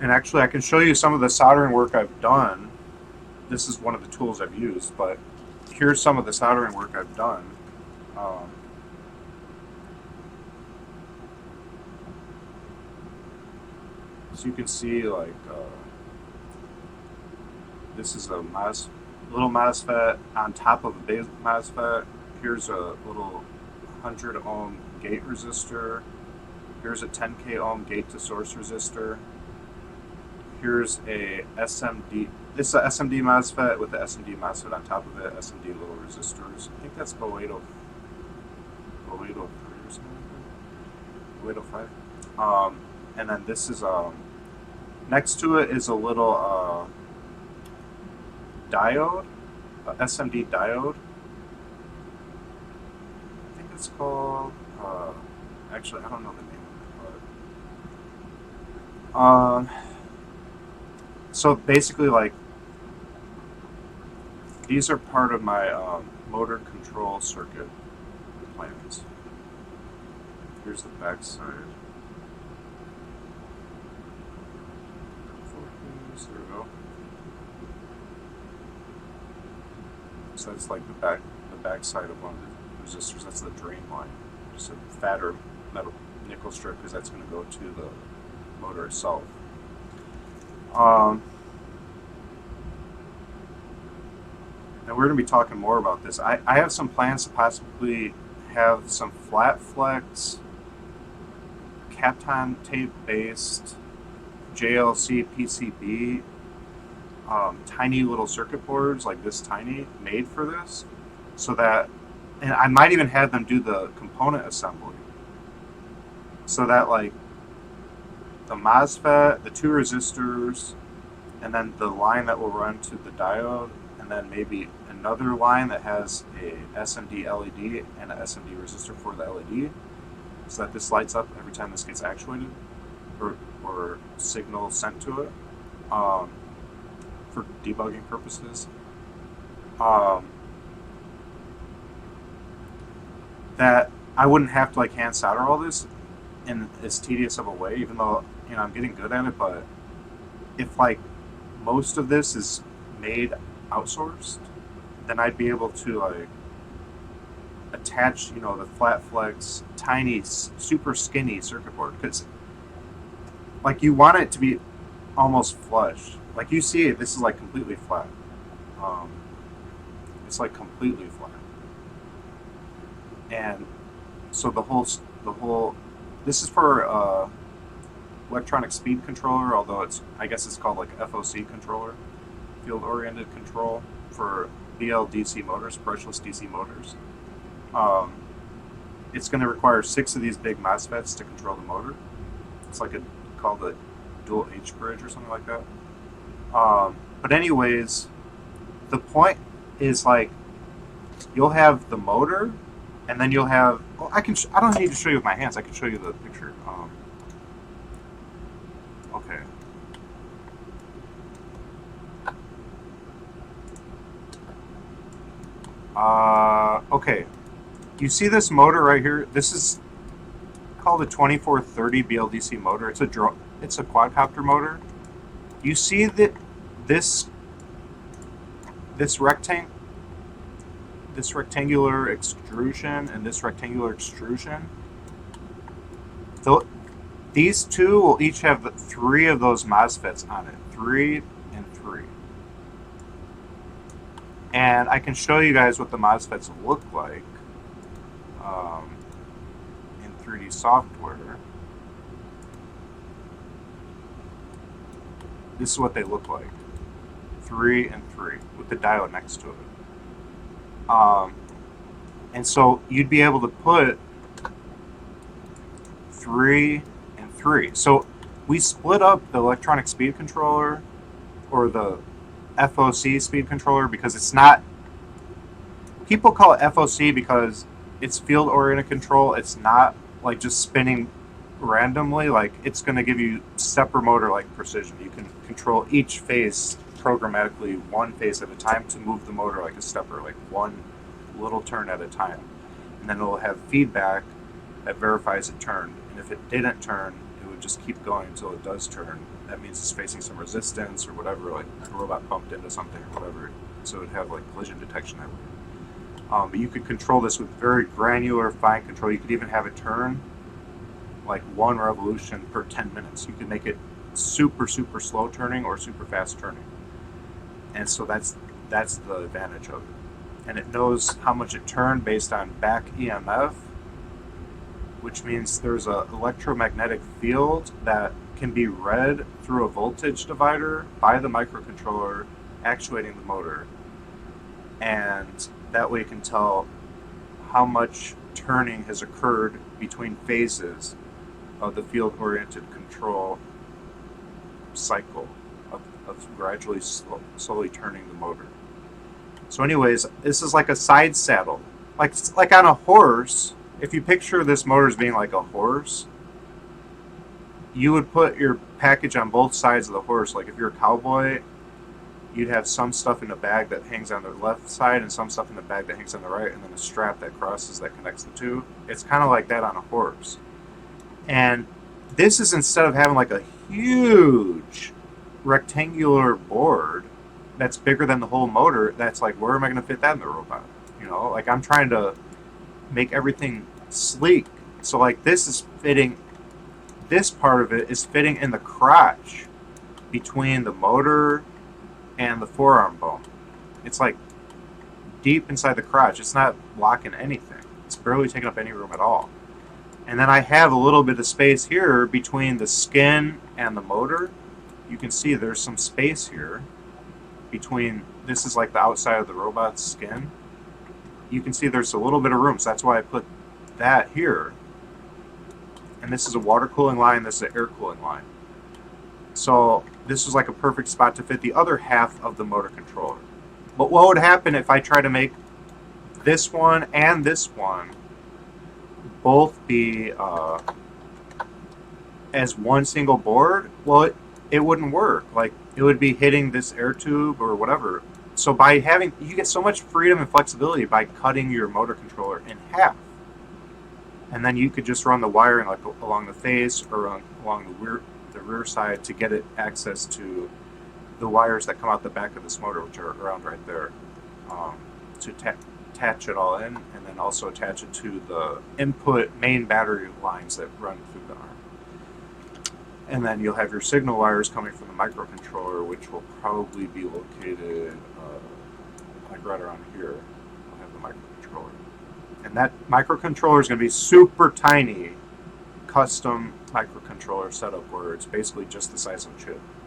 And actually, I can show you some of the soldering work I've done. This is one of the tools I've used, but here's some of the soldering work I've done. Um, so you can see, like, this is a little MOSFET on top of a big MOSFET. Here's a little 100 ohm gate resistor. Here's a 10K ohm gate to source resistor. Here's a SMD. This is a SMD MOSFET with the SMD MOSFET on top of it. SMD little resistors. I think that's 0803 or something. 0805. And then this is next to it is a little diode, a SMD diode. I think it's called. Actually, I don't know the name of it, but so basically, like, these are part of my motor control circuit plans. Here's the back side. There we go. So that's like the back side of one of the resistors. That's the drain line. Just a fatter metal nickel strip because that's going to go to the motor itself. And we're going to be talking more about this. I have some plans to possibly have some flat flex, Kapton tape based JLC PCB, tiny little circuit boards like this tiny made for this, so that, and I might even have them do the component assembly, so that like the MOSFET, the two resistors, and then the line that will run to the diode, and then maybe another line that has a SMD LED and a SMD resistor for the LED, so that this lights up every time this gets actuated or signal sent to it for debugging purposes. That I wouldn't have to like hand solder all this in as tedious of a way, even though I'm getting good at it. But if like most of this is made outsourced, then I'd be able to like attach the flat flex tiny super skinny circuit board, because like you want it to be almost flush. Like you see it, this is like completely flat. Um, it's like completely flat, and so the whole this is for electronic speed controller. Although I guess it's called like FOC controller, field oriented control for BLDC motors, brushless DC motors. Um, it's going to require 6 of these big MOSFETs to control the motor. It's like called a dual H bridge or something like that. But anyways, the point is like you'll have the motor, and then you'll have. Well, I don't need to show you with my hands. I can show you the picture. Okay. Okay. You see this motor right here? This is called a 2430 BLDC motor. It's a quadcopter motor. You see that this this rectangle this rectangular extrusion and this rectangular extrusion. Th- these two will each have 3 of those MOSFETs on it. 3 and 3. And I can show you guys what the MOSFETs look like um, in 3D software. This is what they look like. 3 and 3 with the diode next to it. And so you'd be able to put 3 and 3. So we split up the electronic speed controller, or the FOC speed controller, because it's not. People call it FOC because it's field oriented control. It's not like just spinning randomly. Like it's going to give you stepper motor like precision. You can control each phase programmatically, one phase at a time, to move the motor like a stepper, like one little turn at a time. And then it'll have feedback that verifies it turned. And if it didn't turn, it would just keep going until it does turn. that means it's facing some resistance or whatever, like a robot bumped into something or whatever. So it would have like collision detection that way. But you could control this with very granular, fine control. You could even have it turn like 1 revolution per 10 minutes. You could make it super, super slow turning or super fast turning. And so that's the advantage of it. And it knows how much it turned based on back EMF, which means there's an electromagnetic field that can be read through a voltage divider by the microcontroller actuating the motor. And that way you can tell how much turning has occurred between phases of the field-oriented control cycle of gradually slowly turning the motor. So anyways, this is like a side saddle. Like on a horse, if you picture this motor as being like a horse, you would put your package on both sides of the horse. Like if you're a cowboy, you'd have some stuff in a bag that hangs on the left side and some stuff in the bag that hangs on the right, and then a strap that crosses that connects the two. It's kind of like that on a horse. And this is, instead of having like a huge rectangular board that's bigger than the whole motor, that's like, where am I going to fit that in the robot? You know, like I'm trying to make everything sleek. So like this is fitting, this part of it is fitting in the crotch between the motor and the forearm bone. It's like deep inside the crotch. It's not blocking anything. It's barely taking up any room at all. And then I have a little bit of space here between the skin and the motor. You can see there's some space here between, this is like the outside of the robot's skin. You can see there's a little bit of room, so that's why I put that here. And this is a water cooling line, this is an air cooling line. So this is like a perfect spot to fit the other half of the motor controller. But what would happen if I try to make this one and this one both be as one single board? Well, it wouldn't work. Like, it would be hitting this air tube or whatever. So by having, you get so much freedom and flexibility by cutting your motor controller in half. And then you could just run the wiring like along the face or along the rear side to get it access to the wires that come out the back of this motor, which are around right there, to attach it all in, and then also attach it to the input main battery lines that run through the arm. And then you'll have your signal wires coming from the microcontroller, which will probably be located like right around here. We'll have the microcontroller. And that microcontroller is going to be super tiny, custom microcontroller setup where it's basically just the size of a chip.